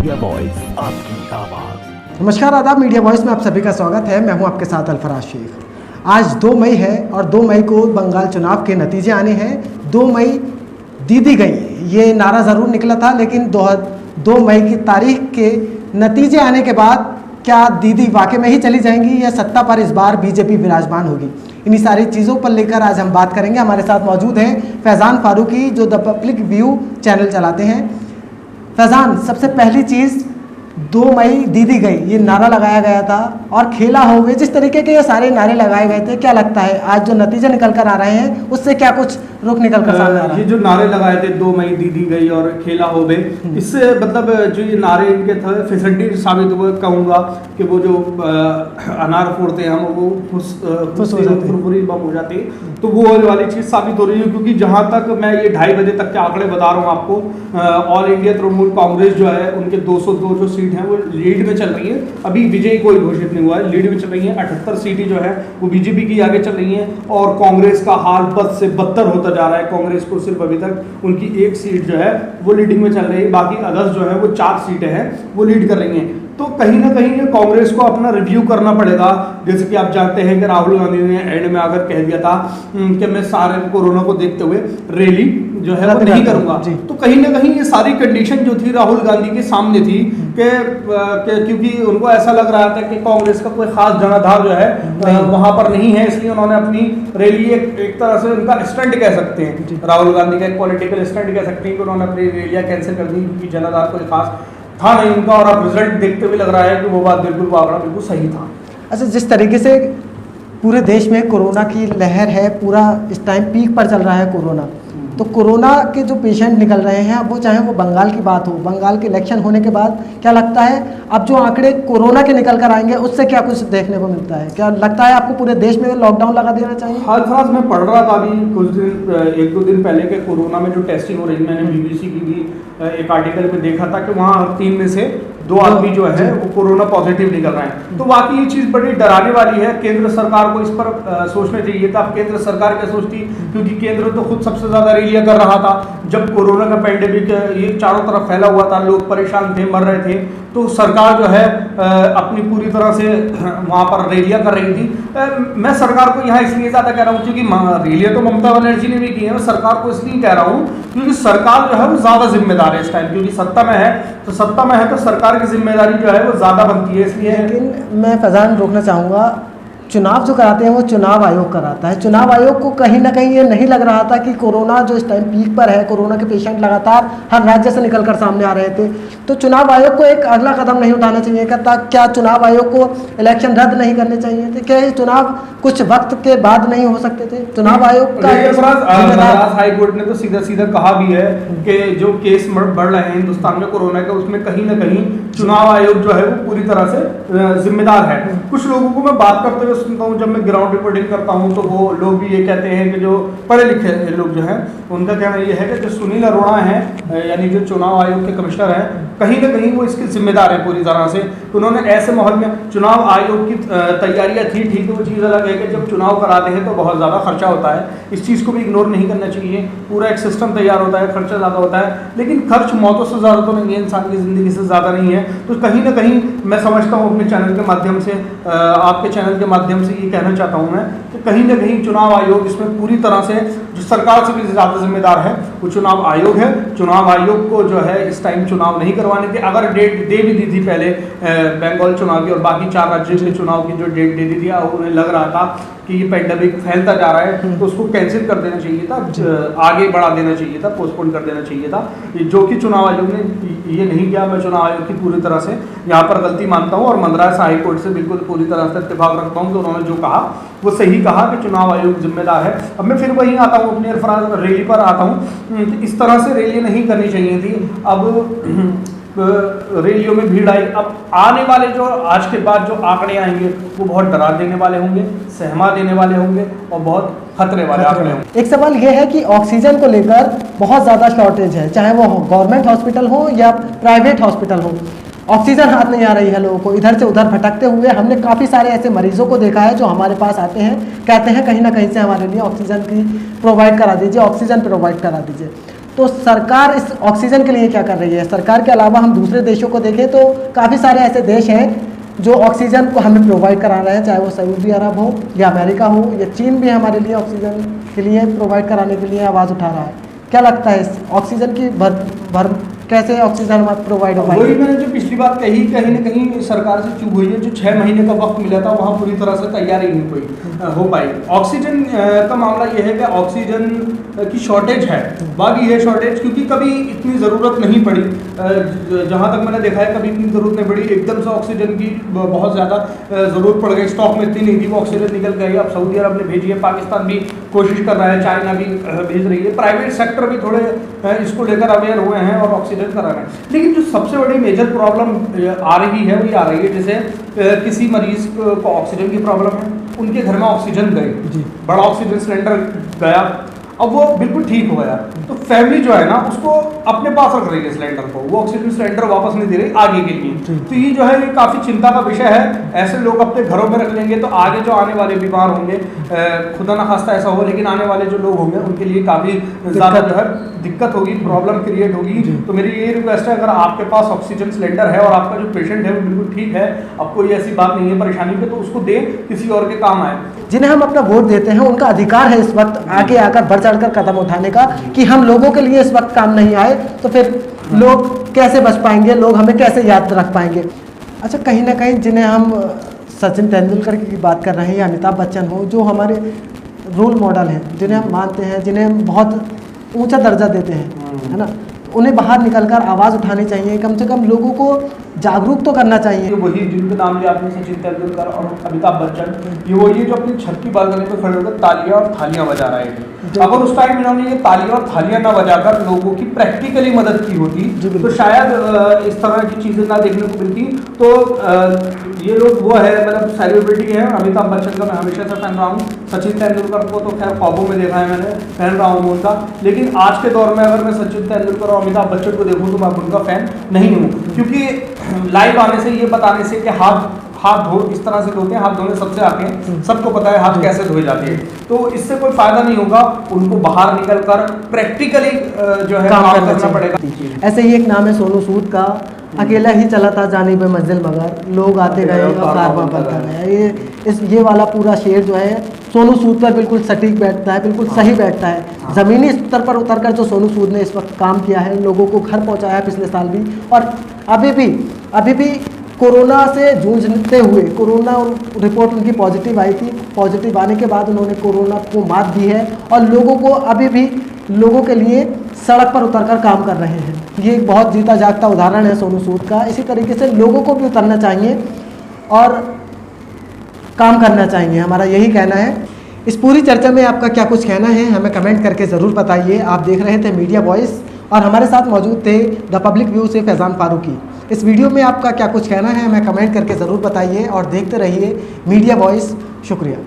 Media voice, आपकी आवाज। नमस्कार, आदाब। मीडिया वॉइस में आप सभी का स्वागत है। मैं हूं आपके साथ अल्फराज शेख। आज 2 मई है और 2 मई को बंगाल चुनाव के नतीजे आने हैं। 2 मई दीदी गई, ये नारा ज़रूर निकला था, लेकिन 2 मई की तारीख के नतीजे आने के बाद क्या दीदी वाकई में ही चली जाएंगी या सत्ता पर इस बार बीजेपी विराजमान होगी? इन्हीं सारी चीज़ों पर लेकर आज हम बात करेंगे। हमारे साथ मौजूद हैं फैज़ान फारूकी, जो द पब्लिक व्यू चैनल चलाते हैं। फैज़ान, सबसे पहली चीज़, 2 मई दीदी गई, ये नारा लगाया गया था और खेला हो गए, जिस तरीके के ये सारे नारे लगाए गए थे, क्या लगता है आज जो नतीजे निकल कर आ रहे हैं उससे क्या कुछ रुख निकल कर सामने आ रहा है? ये जो नारे लगाए थे 2 मई दीदी गई और खेला हो गए, इससे मतलब जो ये नारे इनके थे फैसिलिटी साबित हुए। कहूँगा कि वो जो अनार फोड़ते हैं हम, वो फुरफुरी बम हो जाते हैं, तो वो वाली चीज़ साबित हो रही है। क्योंकि जहाँ तक मैं ये 2:30 बजे तक के आंकड़े बता रहा हूँ आपको, ऑल इंडिया तृणमूल कांग्रेस जो है उनके 202 जो सीट हैं वो लीड में चल रही है। अभी विजयी कोई घोषित नहीं हुआ है, लीड में चल रही है। 78 सीटें जो है वो बीजेपी की आगे चल रही हैं और कांग्रेस का हाल बद से बदतर होता जा रहा है। कांग्रेस को सिर्फ अभी तक उनकी 1 सीट जो है वो लीडिंग में चल रही है, बाकी अदर्स जो है वो 4 सीटें हैं वो लीड कर रही हैं। तो कहीं ना कहीं कांग्रेस को अपना रिव्यू करना पड़ेगा। जैसे कि आप जानते हैं कि राहुल गांधी ने एंड में आकर कह दिया था कि मैं सारे कोरोना को देखते हुए रैली जो है वो नहीं करूंगा। तो कहीं ना कहीं ये सारी कंडीशन जो थी राहुल गांधी के सामने थी कि क्योंकि उनको ऐसा लग रहा था कि कांग्रेस का कोई खास जनाधार जो है वहां पर नहीं है, इसलिए उन्होंने अपनी रैली एक तरह से उनका स्टंट कह सकते हैं, राहुल गांधी का एक पॉलिटिकल स्टंट कह सकते हैं कि उन्होंने अपनी रैलियां कैंसिल कर दी क्योंकि जनाधार कोई खास था नहीं उनका। और अब रिजल्ट देखते हुए लग रहा है कि वो बात बिल्कुल, वो आंकड़ा बिल्कुल सही था। अच्छा, जिस तरीके से पूरे देश में कोरोना की लहर है, पूरा इस टाइम पीक पर चल रहा है कोरोना, तो कोरोना के जो पेशेंट निकल रहे हैं, वो चाहे वो बंगाल की बात हो, बंगाल के इलेक्शन होने के बाद क्या लगता है अब जो आंकड़े कोरोना के निकल कर आएंगे उससे क्या कुछ देखने को मिलता है? क्या लगता है आपको पूरे देश में लॉकडाउन लगा देना चाहिए? हाल फिलहाल मैं पढ़ रहा था अभी कुछ दिन 1-2 दिन पहले के कोरोना में जो टेस्टिंग हो रही, मैंने बीबीसी की भी एक आर्टिकल में देखा था कि वहाँ 3 में से 2 आदमी जो है वो कोरोना पॉजिटिव निकल रहे हैं। तो वाकई ये चीज़ बड़ी डराने वाली है। केंद्र सरकार को इस पर सोचना चाहिए था। अब केंद्र सरकार क्या सोचती, क्योंकि केंद्र तो खुद सबसे ज़्यादा रैलियां कर रहा था जब कोरोना का पैंडेमिक ये चारों तरफ फैला हुआ था, लोग परेशान थे, मर रहे थे। तो सरकार जो है अपनी पूरी तरह से वहाँ पर रैलियां कर रही थी। मैं सरकार को यहाँ इसलिए ज़्यादा कह रहा हूँ क्योंकि रैलियां तो ममता बनर्जी ने भी की है। मैं सरकार को इसलिए कह रहा हूँ क्योंकि सरकार जो है वो ज़्यादा जिम्मेदार है इस टाइम, क्योंकि सत्ता में है तो सरकार की जिम्मेदारी जो है वो ज़्यादा बनती है। इसलिए लेकिन मैं फैज़ान रोकना चाहूँगा, चुनाव जो कराते हैं वो चुनाव आयोग कराता है। चुनाव आयोग को कहीं ना कहीं ये नहीं लग रहा था कि कोरोना जो इस टाइम पीक पर है, कोरोना के पेशेंट लगातार हर राज्य से निकलकर सामने आ रहे थे, तो चुनाव आयोग को एक अगला कदम नहीं उठाना चाहिए क्या चुनाव आयोग को इलेक्शन रद्द नहीं करने चाहिए थे? क्या ये चुनाव कुछ वक्त के बाद नहीं हो सकते थे? चुनाव आयोग का मद्रास हाई कोर्ट ने तो सीधा सीधा कहा भी है कि जो केस बढ़ रहे हैं हिंदुस्तान में कोरोना के, उसमें कहीं ना कहीं चुनाव आयोग जो है वो पूरी तरह से जिम्मेदार है। कुछ लोगों को मैं बात करते हुए सुनता हूँ, जब मैं ग्राउंड रिपोर्टिंग करता हूँ, तो वो लोग भी ये कहते हैं कि जो पढ़े लिखे लोग जो हैं उनका कहना ये है कि जो सुनील अरोड़ा हैं, यानी जो चुनाव आयोग के कमिश्नर हैं, कहीं ना कहीं वो इसके जिम्मेदार है पूरी तरह से। उन्होंने ऐसे माहौल में चुनाव आयोग की तैयारियां थी, ठीक है, वो चीज़ अलग है कि जब चुनाव कराते हैं तो बहुत ज़्यादा खर्चा होता है, इस चीज़ को भी इग्नोर नहीं करना चाहिए। पूरा एक सिस्टम तैयार होता है, खर्चा ज़्यादा होता है, लेकिन खर्च मौतों से ज़्यादा तो नहीं है, इंसान की ज़िंदगी से ज़्यादा नहीं है। तो कहीं ना कहीं मैं समझता हूँ अपने चैनल के माध्यम से, आपके चैनल के माध्यम से ये कहना चाहता हूँ मैं कि कहीं ना कहीं चुनाव आयोग इसमें पूरी तरह से, जो सरकार से भी ज़्यादा जिम्मेदार है वो चुनाव आयोग है। चुनाव आयोग को जो है इस टाइम चुनाव नहीं करवाने थे। अगर डेट दे भी दी थी पहले बंगाल चुनाव की और बाकी 4 राज्यों के चुनाव की जो डेट दे दी थी, उन्हें लग रहा था कि ये पैंडेमिक फैलता जा रहा है, तो उसको कैंसिल कर देना चाहिए था, आगे बढ़ा देना चाहिए था, पोस्टपोन कर देना चाहिए था, जो कि चुनाव आयोग ने ये नहीं किया। मैं चुनाव आयोग की पूरी तरह से यहाँ पर गलती मानता हूँ और मद्रास हाई कोर्ट से बिल्कुल पूरी तरह से इत्तेफाक रखता हूँ कि उन्होंने जो कहा वो सही कहा कि चुनाव आयोग जिम्मेदार है। अब मैं फिर वहीं आता हूँ, अपनी अल्फराज रैली पर आता हूँ कि इस तरह से रैली नहीं करनी चाहिए थी। अब रैलियों में भीड़ आई, अब आने वाले जो आज के बाद जो आंकड़े आएंगे वो बहुत डरा देने वाले होंगे, सहमा देने वाले होंगे और बहुत खतरे वाले आंकड़े होंगे। एक सवाल ये है कि ऑक्सीजन को लेकर बहुत ज़्यादा शॉर्टेज है, चाहे वो गवर्नमेंट हॉस्पिटल हो या प्राइवेट हॉस्पिटल हो, ऑक्सीजन हाथ नहीं आ रही है लोगों को, इधर से उधर भटकते हुए हमने काफ़ी सारे ऐसे मरीजों को देखा है जो हमारे पास आते हैं, कहते हैं कहीं ना कहीं से हमारे लिए ऑक्सीजन की प्रोवाइड करा दीजिए, ऑक्सीजन प्रोवाइड करा दीजिए। तो सरकार इस ऑक्सीजन के लिए क्या कर रही है? सरकार के अलावा हम दूसरे देशों को देखें तो काफ़ी सारे ऐसे देश हैं जो ऑक्सीजन को हमें प्रोवाइड करा रहे हैं, चाहे वो सऊदी अरब हो या अमेरिका हो या चीन भी हमारे लिए ऑक्सीजन के लिए प्रोवाइड कराने के लिए आवाज़ उठा रहा है। क्या लगता है इस ऑक्सीजन की भर कैसे ऑक्सीजन प्रोवाइड हो पाएगी? वही मैंने जो पिछली बात कही, कहीं ना कहीं सरकार से चूक हुई है। जो 6 महीने का वक्त मिला था वहाँ पूरी तरह से तैयारी नहीं कोई हो पाई। ऑक्सीजन का मामला ये है कि ऑक्सीजन की शॉर्टेज है, बाकी है शॉर्टेज, क्योंकि कभी इतनी ज़रूरत नहीं पड़ी। जहाँ तक मैंने देखा है कभी इतनी ज़रूरत नहीं पड़ी। एकदम से ऑक्सीजन की बहुत ज़्यादा ज़रूरत पड़ गई, स्टॉक में इतनी नहीं थी, वो ऑक्सीजन निकल गई। अब सऊदी अरब ने भेजी है, पाकिस्तान भी कोशिश कर रहा है, चाइना भी भेज रही है, प्राइवेट सेक्टर भी थोड़े इसको लेकर अवेयर हुए हैं और ऑक्सीजन करा रहे हैं। लेकिन जो सबसे बड़ी मेजर प्रॉब्लम आ रही है वो ये आ रही है, जैसे किसी मरीज को ऑक्सीजन की प्रॉब्लम है, उनके घर में ऑक्सीजन गई, बड़ा ऑक्सीजन सिलेंडर गया, अब वो बिल्कुल ठीक हो गया, तो फैमिली जो है ना उसको अपने पास रख रही है सिलेंडर को, वो ऑक्सीजन सिलेंडर वापस नहीं दे रही आगे के लिए। तो ये जो है ये काफ़ी चिंता का विषय है। ऐसे लोग अपने घरों में रख लेंगे तो आगे जो आने वाले बीमार होंगे, खुदा ना खास्ता ऐसा हो, लेकिन आने वाले जो लोग होंगे उनके लिए काफ़ी ज़्यादा जो है दिक्कत होगी, प्रॉब्लम क्रिएट होगी। तो मेरी ये रिक्वेस्ट है, अगर आपके पास ऑक्सीजन सिलेंडर है और आपका जो पेशेंट है वो बिल्कुल ठीक है, अब कोई ऐसी बात नहीं है परेशानी पे, तो उसको दें, किसी और के काम आए। जिन्हें हम अपना वोट देते हैं उनका अधिकार है इस वक्त आगे आकर बढ़ चढ़कर कदम उठाने का, कि हम लोगों के लिए इस वक्त काम नहीं आए तो फिर लोग कैसे बच पाएंगे, लोग हमें कैसे याद रख पाएंगे। अच्छा, कहीं ना कहीं जिन्हें हम सचिन तेंदुलकर की बात कर रहे हैं या अमिताभ बच्चन हो, जो हमारे रोल मॉडल हैं, जिन्हें हम मानते हैं, जिन्हें हम बहुत ऊंचा दर्जा देते हैं, है ना, उन्हें बाहर निकलकर आवाज़ उठानी चाहिए, कम से कम लोगों को जागरूक तो करना चाहिए। वही जिनके नाम लिया आपने, सचिन तेंदुलकर और अमिताभ बच्चन, ये वही जो अपनी छत की बालकनी पे खड़े होकर तालियां और थालियां बजा रहे थे। अगर उस टाइम इन्होंने ये तालियां और थालियां ना बजाकर लोगों की प्रैक्टिकली मदद की होती तो शायद इस तरह की चीज़ें ना देखने को मिलती। तो ये लोग वो है, मतलब सेलिब्रिटी है। अमिताभ बच्चन का मैं हमेशा से फैन रहा हूँ, सचिन तेंदुलकर को तो खैर ख्वाबों में देखा है मैंने, फैन रहा हूँ उनका, लेकिन आज के दौर में अगर मैं सचिन तेंदुलकर और अमिताभ बच्चन को देखूँ तो मैं उनका फैन नहीं हूँ, क्योंकि लाइव आने से, ये बताने से कि हाथ धो इस तरह से धोते हैं, हाथ धोने सबसे आते हैं, सबको पता है हाथ कैसे धोए जाते हैं, तो इससे कोई फायदा नहीं होगा। उनको बाहर निकलकर प्रैक्टिकली जो है काम करना पड़ेगा। ऐसे ही एक नाम है सोनू सूद का, अकेला ही चला था जानिब मंजिल मगर लोग आते गए और कारवां बनता गया। ये वाला पूरा शेर जो है सोनू सूद पर बिल्कुल सटीक बैठता है, बिल्कुल सही बैठता है। ज़मीनी स्तर पर उतरकर जो सोनू सूद ने इस वक्त काम किया है, लोगों को घर पहुंचाया है पिछले साल भी, और अभी भी कोरोना से जूझते हुए, कोरोना रिपोर्ट उनकी पॉजिटिव आई थी, पॉजिटिव आने के बाद उन्होंने कोरोना को मात दी है और लोगों को अभी भी लोगों के लिए सड़क पर उतरकर काम कर रहे हैं। ये एक बहुत जीता जागता उदाहरण है सोनू सूद का। इसी तरीके से लोगों को भी उतरना चाहिए और काम करना चाहिए, हमारा यही कहना है। इस पूरी चर्चा में आपका क्या कुछ कहना है हमें कमेंट करके ज़रूर बताइए। आप देख रहे थे मीडिया वॉइस और हमारे साथ मौजूद थे द पब्लिक व्यू से फैज़ान फारूकी। इस वीडियो में आपका क्या कुछ कहना है हमें कमेंट करके ज़रूर बताइए और देखते रहिए मीडिया वॉइस। शुक्रिया।